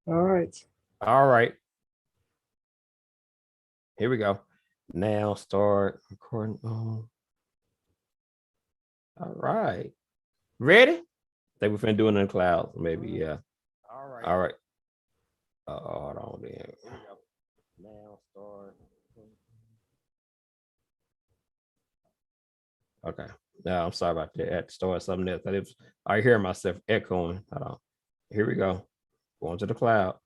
All right. All right, here we go. Now start recording. All right. Ready? Think we're finna do it in the clouds, maybe. Yeah. All right. All right. Hold on then. Here we go. Now start. Okay. Now I'm sorry about that. I had to start something else. I hear myself echoing. Hold on. Here we go. Going to the cloud.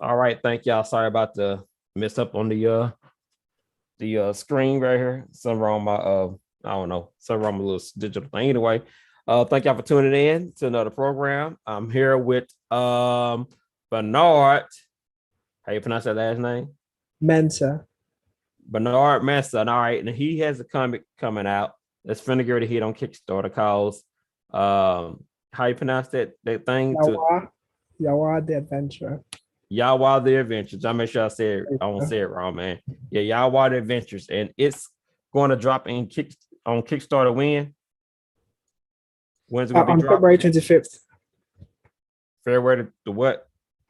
All right. Thank y'all. Sorry about the mess up on the screen right here. Something wrong with my I don't know, something wrong with a little digital thing. Anyway, thank y'all for tuning in to another program. I'm here with Bernard. How you pronounce that last name? Mensah. Bernard Mensah. All right, and he has a comic coming out that's finna get ready to hit on Kickstarter calls. How you pronounce that thing to Yawa The Adventure. Yawa The Adventures. I make sure I won't Uh, say it wrong, man. Yeah, Yawa The Adventures, and it's going to drop on Kickstarter when's it gonna be on dropped? February 25th. February the what?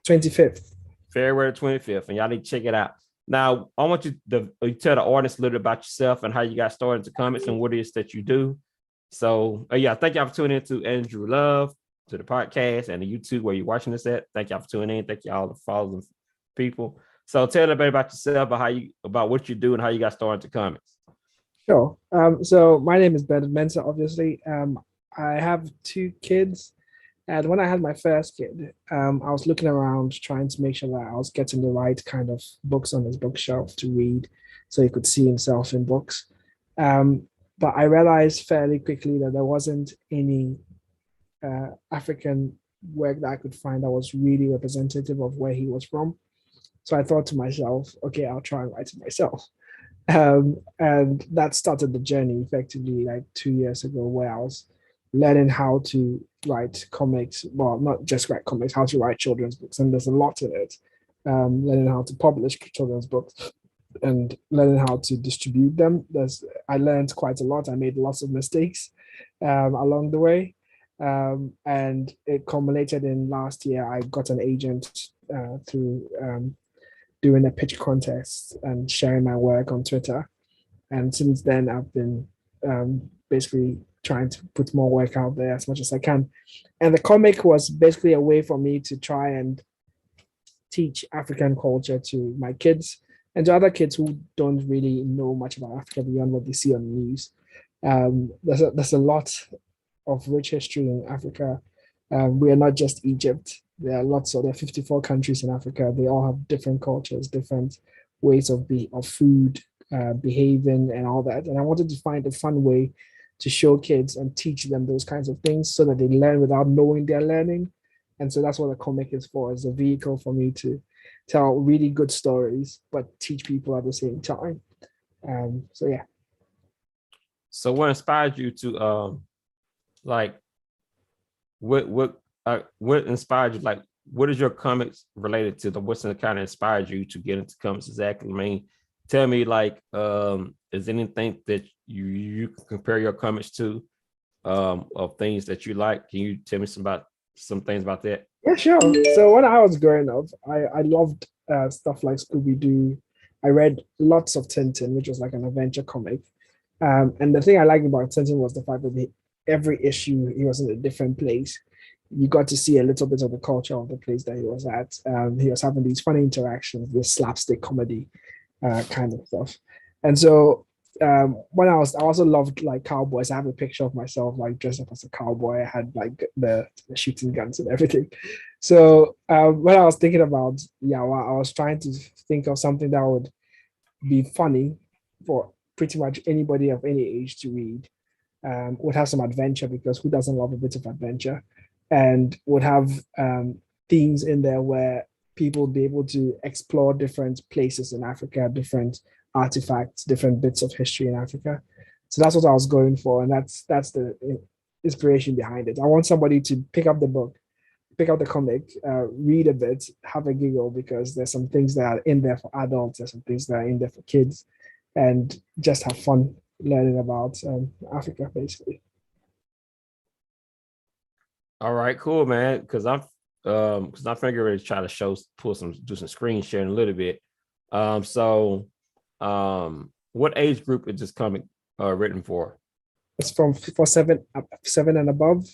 25th. February 25th, and y'all need to check it out. Now, I want you to tell the audience a little bit about yourself and how you got started into comics and what it is that you do. So, yeah, thank y'all for tuning in to Andrew Love, to the podcast and the YouTube where you're watching this at. Thank y'all for tuning in. Thank y'all for following people. So, tell everybody about yourself, about what you do and how you got started into comics. Sure. So my name is Bernard Mensah, obviously. I have two kids. And when I had my first kid, I was looking around trying to make sure that I was getting the right kind of books on his bookshelf to read so he could see himself in books. Um, but I realized fairly quickly that there wasn't any African work that I could find that was really representative of where he was from. So I thought to myself, okay, I'll try and write it myself. And that started the journey effectively like 2 years ago, where I was learning how to write comics. Well, not just write comics, how to write children's books. And there's a lot in it. Learning how to publish children's books and learning how to distribute them. I learned quite a lot. I made lots of mistakes along the way. And it culminated in last year. I got an agent through doing a pitch contest and sharing my work on Twitter. And since then, I've been basically trying to put more work out there as much as I can. And the comic was basically a way for me to try and teach African culture to my kids and to other kids who don't really know much about Africa beyond what they see on the news. There's a lot of rich history in Africa. We are not just Egypt. There are 54 countries in Africa. They all have different cultures, different ways of food, behaving, and all that. And I wanted to find a fun way to show kids and teach them those kinds of things so that they learn without knowing they're learning. And so that's what a comic is for, as a vehicle for me to tell really good stories, but teach people at the same time. So yeah. So, what inspired you to like what inspired you? Like, what is your comics related to? What's the kind of inspired you to get into comics exactly? I mean, tell me, like, is anything that you can compare your comics to, of things that you like? Can you tell me some things about that? Yeah, sure. So when I was growing up, I loved stuff like Scooby Doo. I read lots of Tintin, which was like an adventure comic. And the thing I liked about Tintin was the fact that every issue he was in a different place. You got to see a little bit of the culture of the place that he was at. He was having these funny interactions, this slapstick comedy kind of stuff. And so when I also loved like cowboys. I have a picture of myself like dressed up as a cowboy. I had like the shooting guns and everything. So when I was thinking about Yawa, I was trying to think of something that would be funny for pretty much anybody of any age to read. Would have some adventure because who doesn't love a bit of adventure, and would have themes in there where people would be able to explore different places in Africa, different artifacts, different bits of history in Africa. So that's what I was going for, and that's the inspiration behind it. I want somebody to pick up the book, pick up the comic, read a bit, have a giggle because there's some things that are in there for adults, there's some things that are in there for kids, and just have fun learning about Africa, basically. All right, cool, man. Because I'm figuring to try to do some screen sharing a little bit. So what age group is this comic written for? It's for seven and above.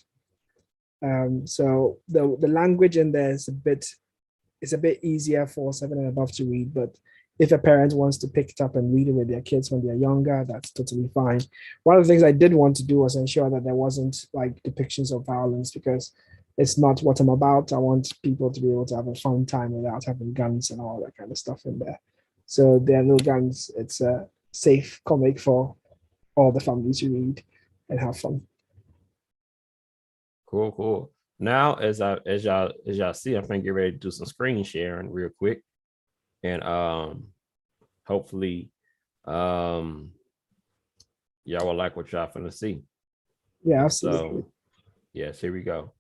So the language in there is a bit easier for seven and above to read, but if a parent wants to pick it up and read it with their kids when they're younger, that's totally fine. One of the things I did want to do was ensure that there wasn't like depictions of violence because it's not what I'm about. I want people to be able to have a fun time without having guns and all that kind of stuff in there. So there are no guns. It's a safe comic for all the families to read and have fun. Cool, cool. Now, as y'all see, I'm gonna get ready to do some screen sharing real quick, and hopefully, y'all will like what y'all finna see. Yeah, absolutely. So, yes, here we go.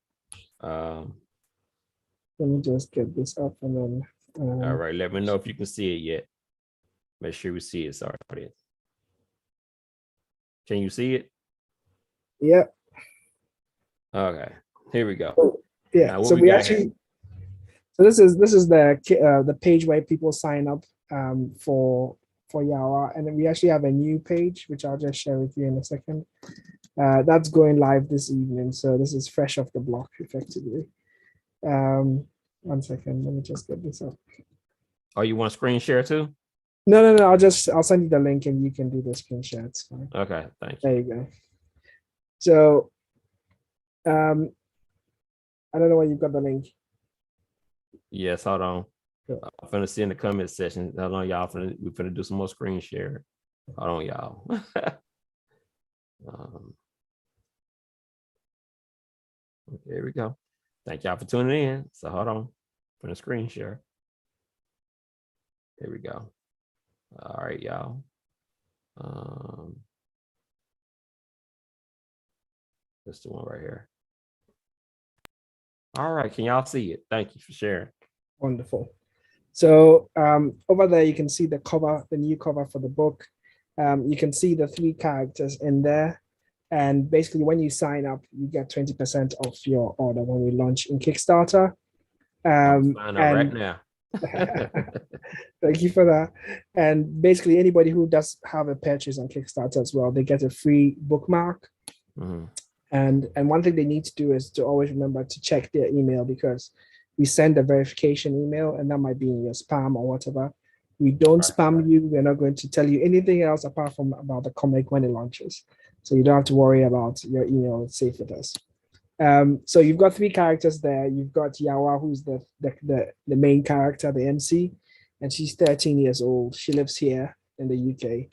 Let me just get this up and then. All right, let me know if you can see it yet. Make sure we see it. Sorry, audience. Can you see it? Yeah. Okay, here we go. Yeah. Now, So we actually. So this is the page where people sign up for Yawa, and then we actually have a new page which I'll just share with you in a second. That's going live this evening, so this is fresh off the block, effectively. 1 second, let me just get this up. Oh, you want to screen share too? No. I'll send you the link and you can do the screen share. It's fine. Okay, thank you. There you go. So, I don't know where you got the link. Yes, hold on. Cool. I'm finna see in the comment section. Hold on, y'all. We're finna do some more screen share. Hold on, y'all. Okay, here we go. Thank y'all for tuning in. So hold on. For the screen share. Here we go. All right, y'all. That's the one right here. All right, can y'all see it? Thank you for sharing. Wonderful. So over there, you can see the cover, the new cover for the book. You can see the 3 characters in there. And basically, when you sign up, you get 20% off your order when we launch in Kickstarter. Right now. Thank you for that. And basically, anybody who does have a purchase on Kickstarter as well, they get a free bookmark. Mm-hmm. And one thing they need to do is to always remember to check their email, because we send a verification email and that might be in your spam or whatever. We don't spam you. We're not going to tell you anything else apart from about the comic when it launches. So you don't have to worry about your email. It's safe with us. So you've got 3 characters there. You've got Yawa, who's the main character, the MC, and she's 13 years old. She lives here in the UK,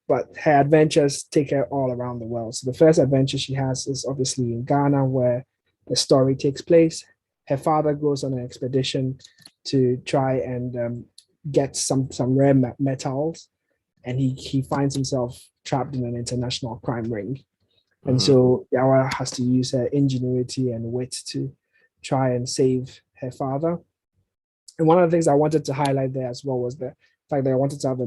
but her adventures take her all around the world. So the first adventure she has is obviously in Ghana, where the story takes place. Her father goes on an expedition to try and get some rare metals, and he finds himself trapped in an international crime ring. And so Yawa has to use her ingenuity and wit to try and save her father. And one of the things I wanted to highlight there as well was the fact that I wanted to have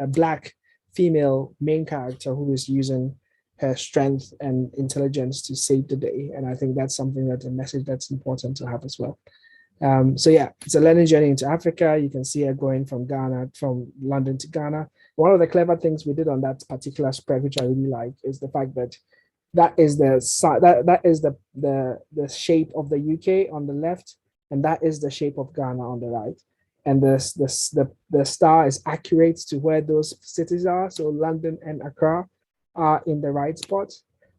a Black female main character who is using her strength and intelligence to save the day. And I think that's something, that's a message that's important to have as well. So yeah, it's a learning journey into Africa. You can see her going from London to Ghana. One of the clever things we did on that particular spread, which I really like, is the fact that that is the shape of the UK on the left, and that is the shape of Ghana on the right. And the star is accurate to where those cities are. So London and Accra are in the right spot.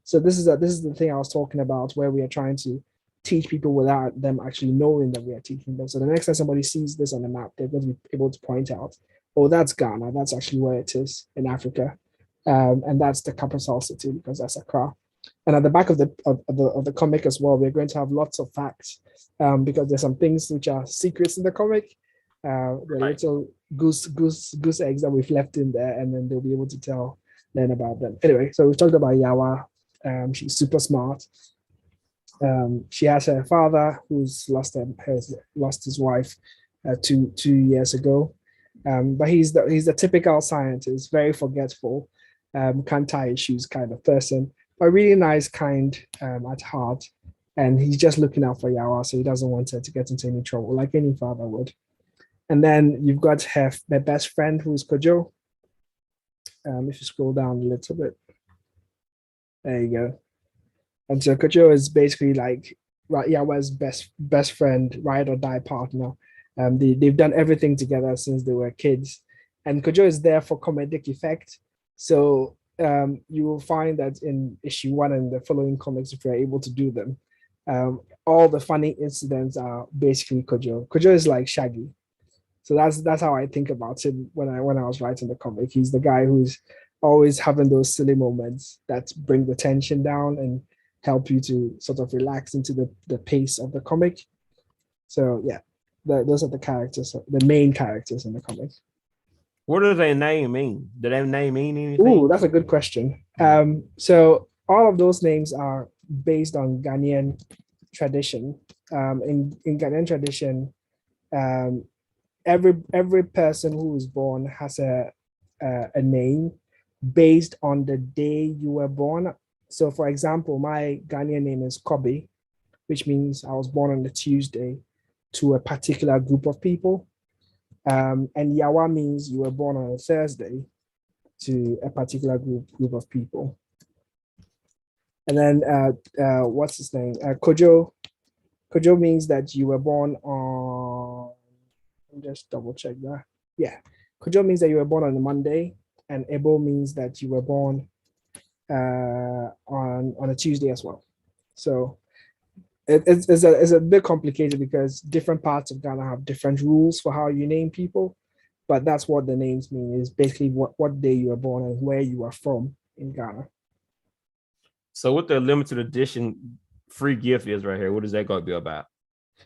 So this is the thing I was talking about, where we are trying to teach people without them actually knowing that we are teaching them. So the next time somebody sees this on the map, they're going to be able to point out, oh, that's Ghana. That's actually where it is in Africa. And that's the capital city, because that's Accra. And at the back of the comic as well, we're going to have lots of facts, because there's some things which are secrets in the comic. The little goose eggs that we've left in there, and then they'll be able to learn about them. Anyway, so we've talked about Yawa. She's super smart. She has her father who's lost his wife 2 years ago. But he's the typical scientist, very forgetful, can't tie his shoes kind of person, but really nice, kind at heart. and he's just looking out for Yawa, so he doesn't want her to get into any trouble, like any father would. And then you've got her best friend, who's Kojo. If you scroll down a little bit, there you go. And so Kojo is basically like Yawa's best friend, ride or die partner. They've done everything together since they were kids, and Kojo is there for comedic effect. So you will find that in issue 1 and the following comics, if you're able to do them, all the funny incidents are basically Kojo. Kojo is like Shaggy. So that's how I think about him when I was writing the comic. He's the guy who's always having those silly moments that bring the tension down and help you to sort of relax into the pace of the comic. So yeah, those are the characters, the main characters in the comic. What does their name mean? Do their name mean anything? Ooh, that's a good question. So all of those names are based on Ghanaian tradition. In Ghanaian tradition, every person who is born has a name based on the day you were born. So, for example, my Ghanaian name is Kobe, which means I was born on a Tuesday to a particular group of people. And Yawa means you were born on a Thursday to a particular group of people. And then what's his name? Kojo. Kojo means that you were born on. Just double check that. Yeah, Kojo means that you were born on a Monday, and Ebo means that you were born on a Tuesday as well. So it's a bit complicated because different parts of Ghana have different rules for how you name people, but that's what the names mean, is basically what day you were born and where you are from in Ghana. So what the limited edition free gift is right here, what is that going to be about?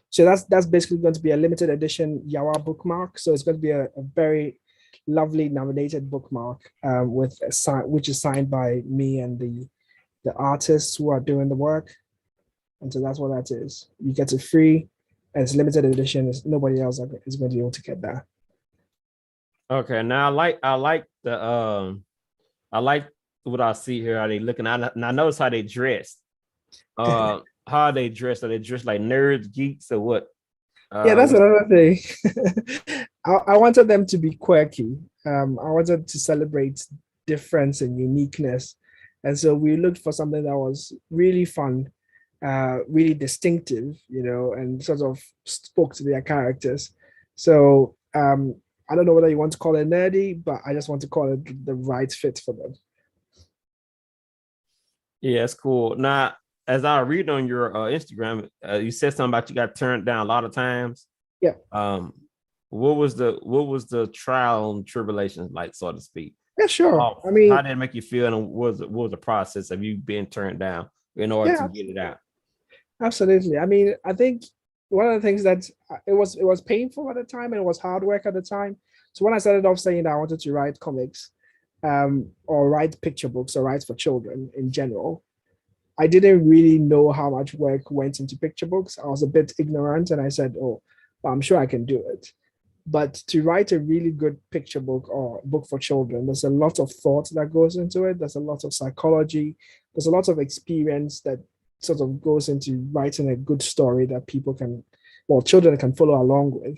So that's basically going to be a limited edition Yawa bookmark. So it's going to be a very lovely laminated bookmark which is signed by me and the artists who are doing the work. And so that's what that is. You get it free, and it's limited edition. Nobody else is going to be able to get that. Okay, now I like what I see here. Are they looking? And I notice how they dress. How are they dressed? Are they dressed like nerds, geeks, or what? Yeah, that's another thing. I wanted them to be quirky. I wanted to celebrate difference and uniqueness. And so we looked for something that was really fun, really distinctive, and sort of spoke to their characters. So I don't know whether you want to call it nerdy, but I just want to call it the right fit for them. Yeah, it's cool. Now, as I read on your Instagram, you said something about you got turned down a lot of times. Yeah. What was the trial and tribulations like, so to speak? Yeah, sure. I mean, how did it make you feel, and what was the process of you being turned down in order to get it out? Absolutely. I mean, I think one of the things that it was painful at the time, and it was hard work at the time. So when I started off saying that I wanted to write comics, or write picture books, or write for children in general, I didn't really know how much work went into picture books. I was a bit ignorant, and I said, "Oh, well, I'm sure I can do it." But to write a really good picture book or book for children, there's a lot of thought that goes into it. There's a lot of psychology. There's a lot of experience that sort of goes into writing a good story that children can follow along with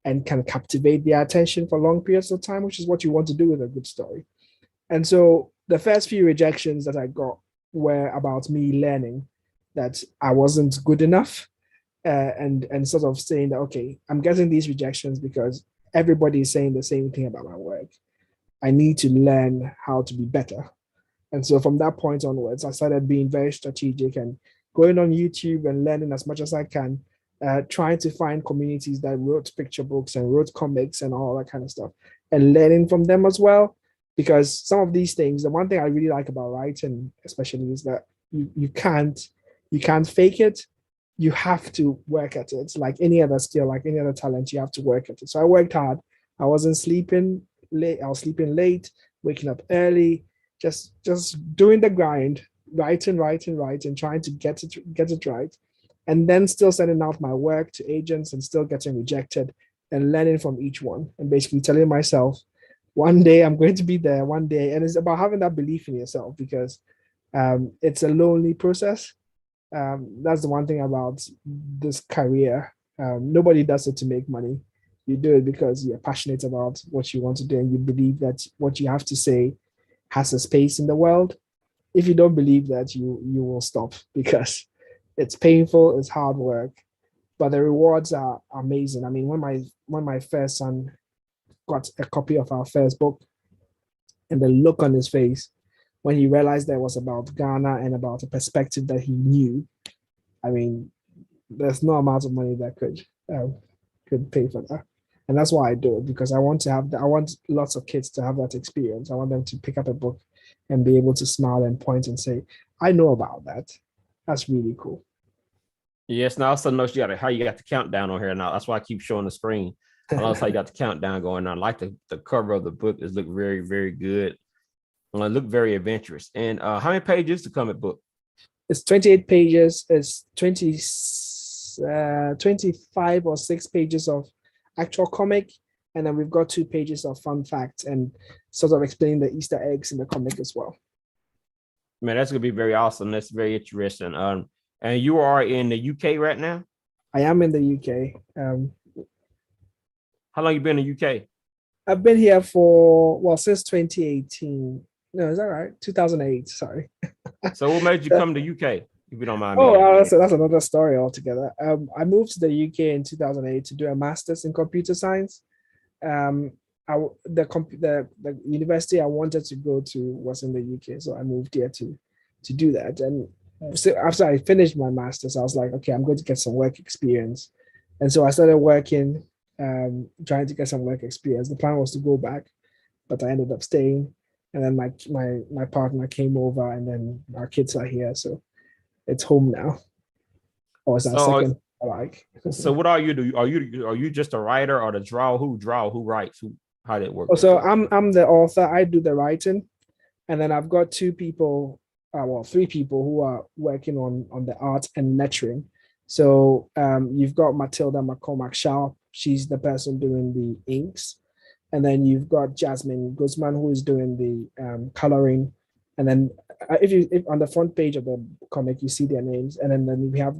and can captivate their attention for long periods of time, which is what you want to do with a good story. And so the first few rejections that I got were about me learning that I wasn't good enough, and sort of saying that, okay, I'm getting these rejections because everybody is saying the same thing about my work. I need to learn how to be better. And so from that point onwards, I started being very strategic and going on YouTube and learning as much as I can, trying to find communities that wrote picture books and wrote comics and all that kind of stuff, and learning from them as well. Because some of these things, the one thing I really like about writing, especially, is that you can't fake it. You have to work at it. It's like any other skill, like any other talent, you have to work at it. So I worked hard. I wasn't sleeping late. I was sleeping late, waking up early, just doing the grind, writing, trying to get it right, and then still sending out my work to agents and still getting rejected, and learning from each one, and basically telling myself, one day I'm going to be there, one day. And it's about having that belief in yourself, because it's a lonely process. That's the one thing about this career. Nobody does it to make money. You do it because you're passionate about what you want to do and you believe that what you have to say has a space in the world. If you don't believe that, you will stop because it's painful, it's hard work, but the rewards are amazing. I mean, when my first son got a copy of our first book, and the look on his face when he realized that it was about Ghana and about a perspective that he knew. I mean, there's no amount of money that could pay for that. And that's why I do it, because I want to have I want lots of kids to have that experience. I want them to pick up a book and be able to smile and point and say, I know about that. That's really cool. Yes, and I also noticed how you got the countdown on here now. That's why I keep showing the screen. I notice how you got the countdown going on. I like the cover of the book. It look very, very good. It look very adventurous. And how many pages is the comic book? It's 28 pages. It's 25 or 6 pages of actual comic. And then we've got 2 pages of fun facts and sort of explaining the Easter eggs in the comic as well. Man, that's gonna be very awesome. That's very interesting. And you are in the UK right now? I am in the UK. How long you been in the UK? I've been here for, since 2018. No, is that right? 2008, sorry. So what made you come to UK, if you don't mind me? Oh, that's another story altogether. I moved to the UK in 2008 to do a master's in computer science. Um, the university I wanted to go to was in the UK, so I moved here to do that. And so after I finished my master's, I was like, okay, I'm going to get some work experience, and so I started working, trying to get some work experience. The plan was to go back, but I ended up staying. And then my partner came over, and then our kids are here, so it's home now. Or is that second? Like, so what are you do? Are you just a writer or the draw? Who writes? How that works? So I'm the author. I do the writing, and then I've got 2 people, 3 people who are working on the art and lettering. So you've got Matilda McCormack Shaw. She's the person doing the inks. And then you've got Jasmine Guzman, who is doing the coloring. And then if on the front page of the comic, you see their names. And then we have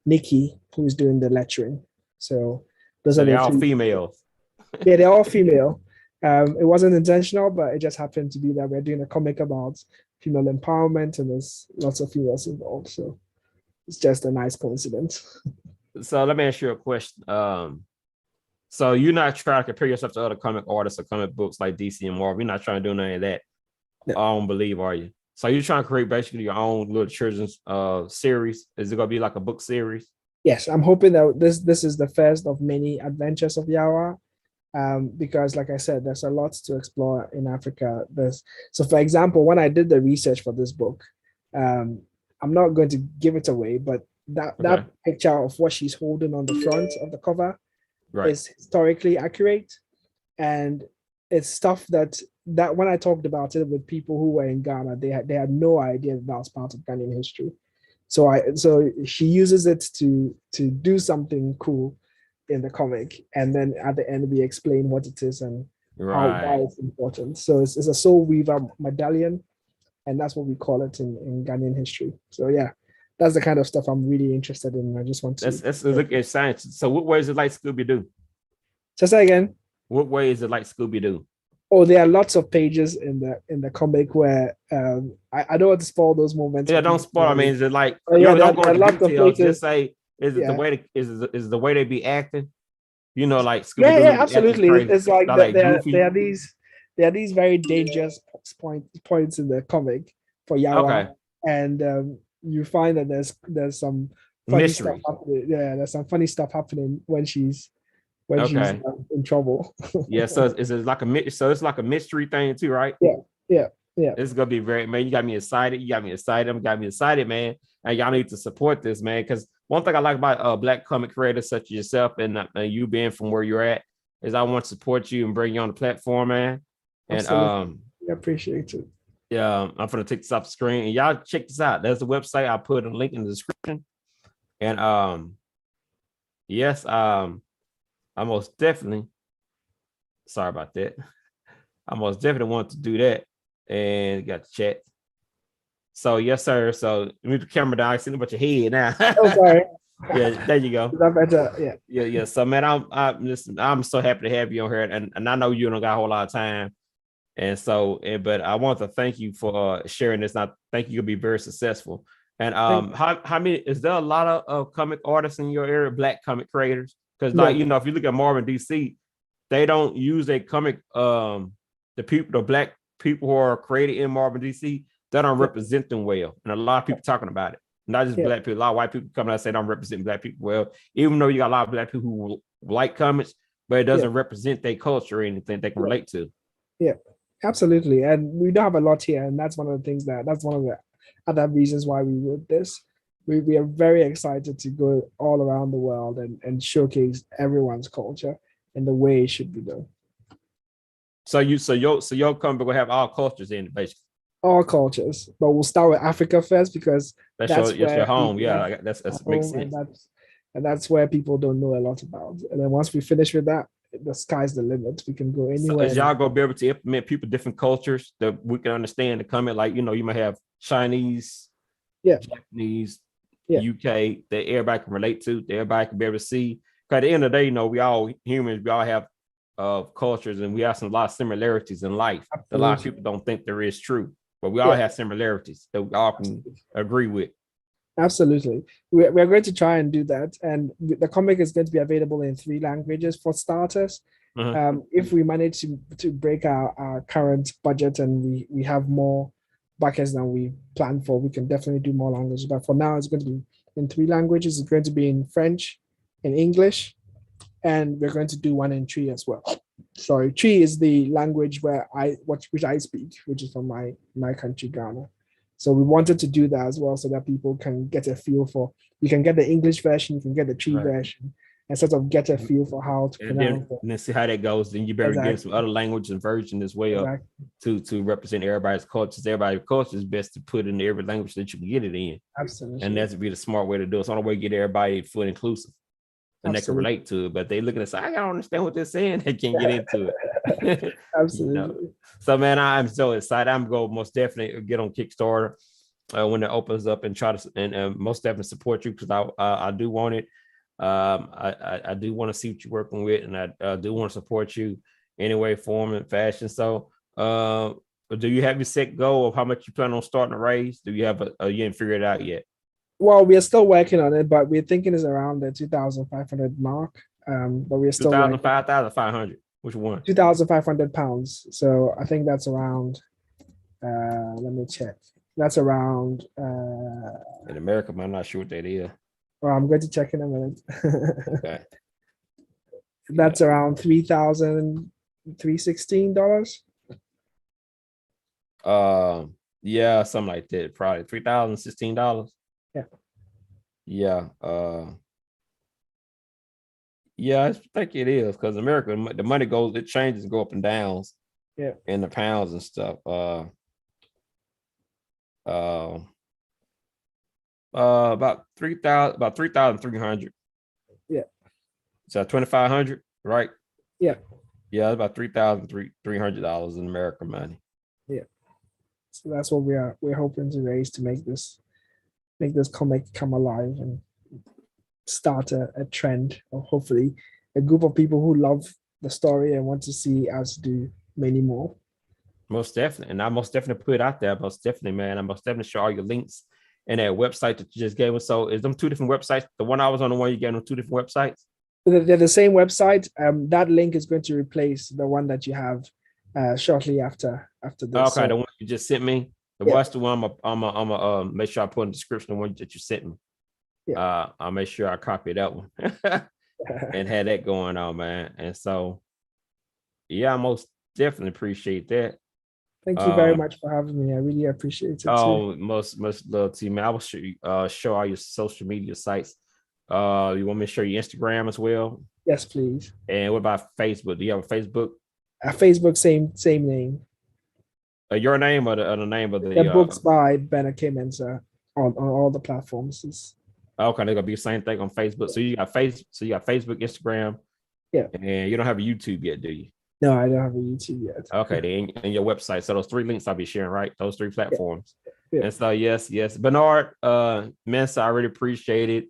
Nikki, who is doing the lettering. So those are they're the all 3 females. Yeah, they're all female. It wasn't intentional, but it just happened to be that we're doing a comic about female empowerment, and there's lots of females involved. So it's just a nice coincidence. So let me ask you a question. So you're not trying to compare yourself to other comic artists or comic books like DC and Marvel. You're not trying to do any of that. No. I don't believe, are you? So you're trying to create basically your own little children's series. Is it gonna be like a book series? Yes, I'm hoping that this is the first of many adventures of Yawa. Because like I said, there's a lot to explore in Africa. So for example, when I did the research for this book, I'm not going to give it away, but that picture of what she's holding on the front of the cover is historically accurate, and it's stuff that when I talked about it with people who were in Ghana, they had no idea that was part of Ghanaian history. So she uses it to do something cool in the comic, and then at the end we explain what it is and why it's important. So it's a soul weaver medallion, and that's what we call it in Ghanaian history. So yeah, that's the kind of stuff I'm really interested in. I just want to let's look at science. So what way is it like Scooby-Doo? So say again. What way is it like Scooby-Doo? Oh, there are lots of pages in the comic where I don't want to spoil those moments. Yeah, don't spoil. I mean, is it like don't go into details? Just say is it the way is the way they be acting? You know, like Scooby-Doo. Yeah, absolutely. It's like there are these very dangerous points in the comic for Yawa, and you find that there's some funny stuff happening. Yeah, there's some funny stuff happening when she's in trouble. Yeah, so it's like a mystery thing too, right? Yeah. It's gonna be very, man. You got me excited. You got me excited, man. And y'all need to support this, man. Because one thing I like about Black comic creators such as yourself and you being from where you're at is I want to support you and bring you on the platform, man. And I appreciate it. Yeah, I'm gonna take this off the screen and y'all check this out. There's the website. I'll put a link in the description. And yes, I most definitely, sorry about that. I most definitely want to do that. And got the chat. So yes, sir. So move the camera down. I see about your head now. Oh, sorry. Yeah, there you go. Is that better? Yeah. Yeah. So man, I'm so happy to have you on here, and I know you don't got a whole lot of time, and so but I want to thank you for sharing this. And I think you'll be very successful. And how many is there a lot of comic artists in your area, Black comic creators? Because like No. if you look at Marvel and DC, they don't use a comic the Black people who are created in Marvel and DC, they don't represent them well, and a lot of people talking about it. Not just Black people, a lot of white people come out and say don't represent Black people well, even though you got a lot of Black people who like comics, but it doesn't represent their culture or anything they can relate to. Yeah, absolutely. And we don't have a lot here, and that's one of the things that's one of the other reasons why we wrote this. We are very excited to go all around the world and showcase everyone's culture and the way it should be done. So your comic will have all cultures in it, basically. All cultures, but we'll start with Africa first because that's your home. Yeah, that's makes sense. And that's where people don't know a lot about. And then once we finish with that, the sky's the limit. We can go anywhere. So y'all gonna be able to implement people different cultures that we can understand the comment. Like you might have Chinese, Japanese, UK that everybody can relate to, that everybody can be able to see. Because at the end of the day, we all humans, we all have cultures, and we have a lot of similarities in life. Absolutely. A lot of people don't think there is true, but we all have similarities that we all can agree with. Absolutely. We're going to try and do that. And the comic is going to be available in 3 languages for starters. If we manage to break our current budget and we have more buckets than we planned for, we can definitely do more languages. But for now, it's going to be in 3 languages. It's going to be in French, in English, and we're going to do one in Twi as well. Sorry, Twi is the language which I speak, which is from my country, Ghana. So we wanted to do that as well so that people can get a feel for, you can get the English version, you can get the Twi version, and sort of get a feel for how to pronounce it. And then see how that goes. Then you better get some other language and version as well to represent everybody's cultures. Everybody's culture is best to put in every language that you can get it in. Absolutely. And that's be the smart way to do it. It's the only way to get everybody full inclusive. And they can relate to it, but they looking at say, I don't understand what they're saying. They can't get into it. Absolutely. So man, I'm so excited. I'm going to most definitely get on Kickstarter when it opens up and try to and most definitely support you because I do want it. I do want to see what you're working with, and I do want to support you any way, form, and fashion. So do you have your set goal of how much you plan on starting to raise? Do you have you didn't figure it out yet? Well, we are still working on it, but we're thinking it's around the 2,500 mark. But we're still 5,500. Which one? 2,500 pounds. So I think that's around. Let me check. That's around. In America, I'm not sure what that is. Well, I'm going to check in a minute. Okay. That's around $3,316. Yeah, something like that. Probably $3,016. Yeah. Yeah, I think it is because America, the money it changes and go up and downs. Yeah. In the pounds and stuff. About 3,300. Yeah. So 2,500, right? Yeah. Yeah, about $3,300 in American money. Yeah. So that's what we're hoping to raise to make this comic come alive and start a trend, or hopefully a group of people who love the story and want to see us do many more. Most definitely. And I most definitely put it out there. Most definitely, man. I most definitely show all your links and that website that you just gave us. So is them 2 different websites? The one I was on, the one you gave them 2 different websites? They're the same website. That link is going to replace the one that you have shortly after this. Okay, the one you just sent me. What's the one I'm make sure I put in the description the one that you sent me. Yeah. I'll make sure I copy that one and had that going on, man. And so, yeah, I most definitely appreciate that. Thank you very much for having me. I really appreciate it. Oh, much love to you, man. I will show all your social media sites. You want me to show you Instagram as well? Yes, please. And what about Facebook? Do you have a Facebook? Facebook, same name. Your name or the name of the books by Bennett K. Mensah on all the platforms. Okay, they're gonna be the same thing on Facebook. So you got Facebook, Instagram, and you don't have a YouTube yet, do you? No, I don't have a YouTube yet. Okay, then and your website. So those 3 links I'll be sharing, right? Those 3 platforms. Yeah. And so yes, Bernard, Mensah, I really appreciate it.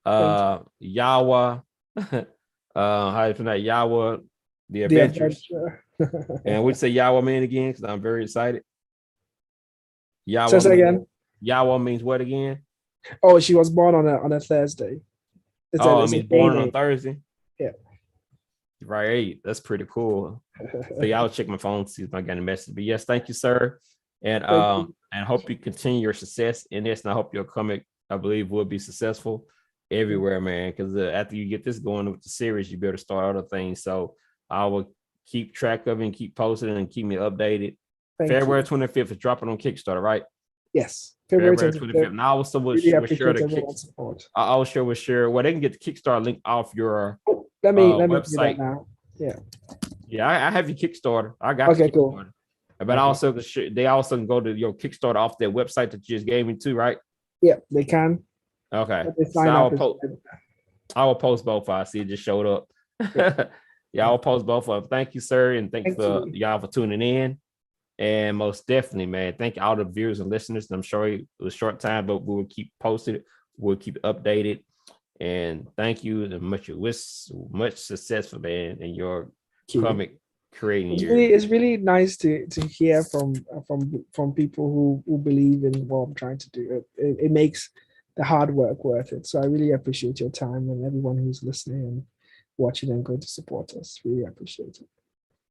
Yawa, how you pronounce Yawa The The Adventures. Adventure. And we say Yawa man again because I'm very excited. So say again. Yawa means what again? Oh, she was born on a Thursday. I It's a mean born on day. Thursday. Yeah. Right. That's pretty cool. So yeah, I'll check my phone to see if I got a message. But yes, thank you, sir. And and hope you continue your success in this. And I hope your comic, I believe, will be successful everywhere, man. Because after you get this going with the series, you better start other things. So I will keep track of it and keep posting and keep me updated. February 25th is dropping on Kickstarter, right? Yes, February 25th. And I also will share support. I also will share well, they can get the Kickstarter link off your let me website. do that now. Yeah. Yeah, I have your Kickstarter. I got okay, Kickstarter. Cool. But also they also can go to your Kickstarter off their website that you just gave me too, right? Yeah, they can. Okay. So I will post both. I see it just showed up. Yeah, I'll post both of them. Thank you, sir. And thank for y'all for tuning in. And most definitely, man, thank all the viewers and listeners. I'm sure it was a short time, but we will keep posted. We'll keep updated. And thank you and much success for man and your comic creating. It's really nice to hear from people who believe in what I'm trying to do. It makes the hard work worth it. So I really appreciate your time and everyone who's listening and watching and going to support us. Really appreciate it.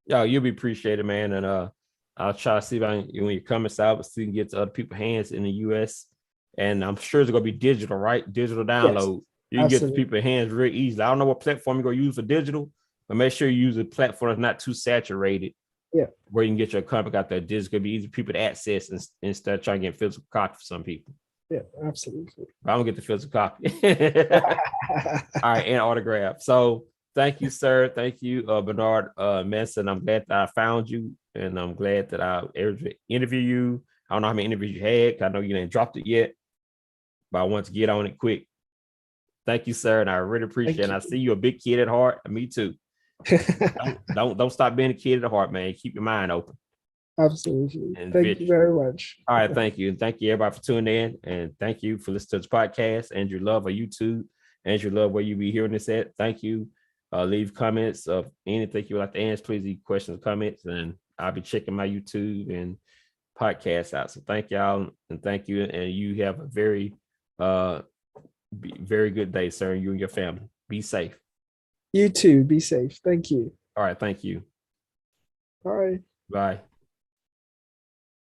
Yeah, you'll be appreciated, man. And I'll try to see when your comics out, so you can get to other people's hands in the US. And I'm sure it's gonna be digital, right? Digital download. Yes, you can get to people's hands very easily. I don't know what platform you're gonna use for digital, but make sure you use a platform that's not too saturated. Yeah. Where you can get your comic out there. This is gonna be easy for people to access instead of trying to get physical copy for some people. Yeah, absolutely. I'm gonna get the physical copy. All right, and autograph. So thank you, sir. Thank you, Bernard Mensah. I'm glad that I found you, and I'm glad that I interview you. I don't know how many interviews you had. I know you didn't dropped it yet, but I want to get on it quick. Thank you, sir, and I really appreciate it. I see you a big kid at heart, and me too. don't stop being a kid at heart, man. Keep your mind open. Absolutely. Thank you very much. All right, thank you. And thank you everybody for tuning in. And thank you for listening to this podcast. Andrew Love on YouTube. Andrew Love, where you be hearing this at. Thank you. Leave comments of anything you would like to answer. Please leave questions or comments. And I'll be checking my YouTube and podcast out. So thank y'all and thank you. And you have a very good day, sir. You and your family. Be safe. You too. Be safe. Thank you. All right. Thank you. Bye. Bye.